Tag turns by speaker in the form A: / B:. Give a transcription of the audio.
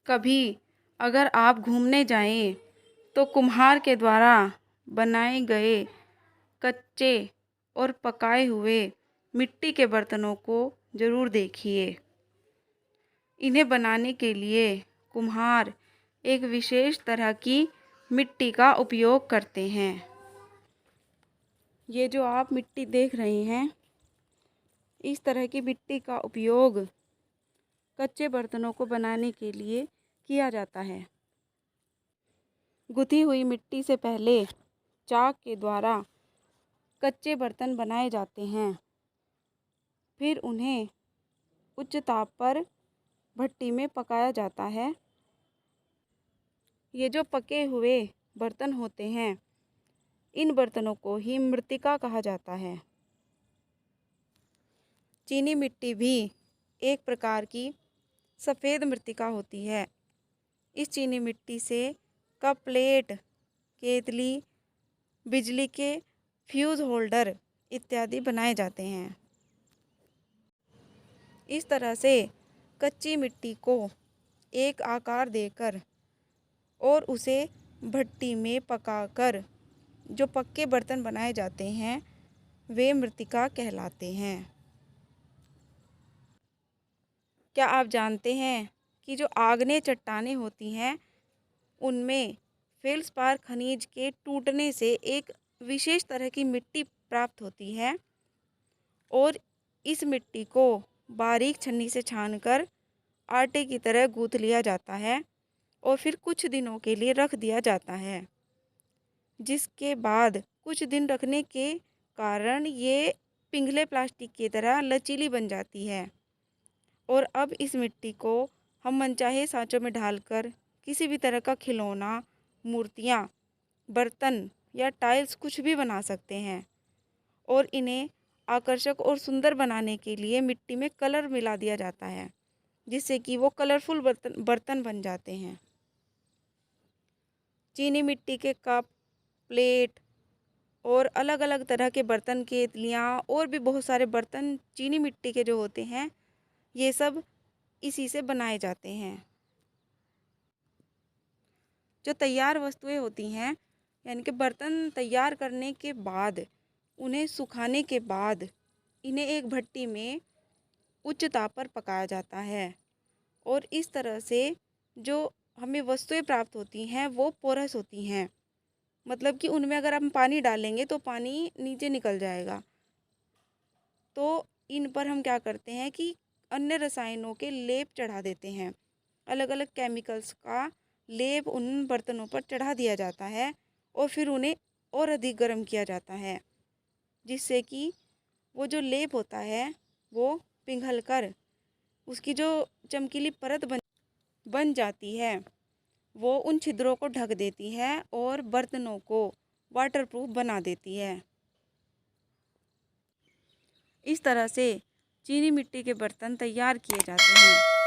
A: कभी अगर आप घूमने जाएं तो कुम्हार के द्वारा बनाए गए कच्चे और पकाए हुए मिट्टी के बर्तनों को ज़रूर देखिए। इन्हें बनाने के लिए कुम्हार एक विशेष तरह की मिट्टी का उपयोग करते हैं। ये जो आप मिट्टी देख रहे हैं, इस तरह की मिट्टी का उपयोग कच्चे बर्तनों को बनाने के लिए किया जाता है। गुथी हुई मिट्टी से पहले चाक के द्वारा कच्चे बर्तन बनाए जाते हैं, फिर उन्हें उच्च ताप पर भट्टी में पकाया जाता है। ये जो पके हुए बर्तन होते हैं, इन बर्तनों को ही मृत्तिका कहा जाता है। चीनी मिट्टी भी एक प्रकार की सफ़ेद मृत्तिका होती है। इस चीनी मिट्टी से कप प्लेट, केतली, बिजली के फ्यूज़ होल्डर इत्यादि बनाए जाते हैं। इस तरह से कच्ची मिट्टी को एक आकार देकर और उसे भट्टी में पकाकर जो पक्के बर्तन बनाए जाते हैं, वे मृत्तिका कहलाते हैं। क्या आप जानते हैं कि जो आग्नेय चट्टानें होती हैं, उनमें फेल्सपार खनिज के टूटने से एक विशेष तरह की मिट्टी प्राप्त होती है और इस मिट्टी को बारीक छन्नी से छानकर आटे की तरह गूँथ लिया जाता है और फिर कुछ दिनों के लिए रख दिया जाता है, जिसके बाद कुछ दिन रखने के कारण ये पिघले प्लास्टिक की तरह लचीली बन जाती है और अब इस मिट्टी को हम मनचाहे सांचों में ढालकर किसी भी तरह का खिलौना, मूर्तियाँ, बर्तन या टाइल्स कुछ भी बना सकते हैं और इन्हें आकर्षक और सुंदर बनाने के लिए मिट्टी में कलर मिला दिया जाता है, जिससे कि वो कलरफुल बर्तन बन जाते हैं। चीनी मिट्टी के कप, प्लेट और अलग अलग तरह के बर्तन, केतलियाँ और भी बहुत सारे बर्तन चीनी मिट्टी के जो होते हैं, ये सब इसी से बनाए जाते हैं। जो तैयार वस्तुएं होती हैं, यानी कि बर्तन तैयार करने के बाद, उन्हें सुखाने के बाद इन्हें एक भट्टी में उच्च ताप पर पकाया जाता है और इस तरह से जो हमें वस्तुएं प्राप्त होती हैं वो पोरस होती हैं। मतलब कि उनमें अगर हम पानी डालेंगे तो पानी नीचे निकल जाएगा। तो इन पर हम क्या करते हैं कि अन्य रसायनों के लेप चढ़ा देते हैं। अलग अलग केमिकल्स का लेप उन बर्तनों पर चढ़ा दिया जाता है और फिर उन्हें और अधिक गर्म किया जाता है, जिससे कि वो जो लेप होता है वो पिघल कर उसकी जो चमकीली परत बन जाती है, वो उन छिद्रों को ढक देती है और बर्तनों को वाटरप्रूफ बना देती है। इस तरह से चीनी मिट्टी के बर्तन तैयार किए जाते हैं।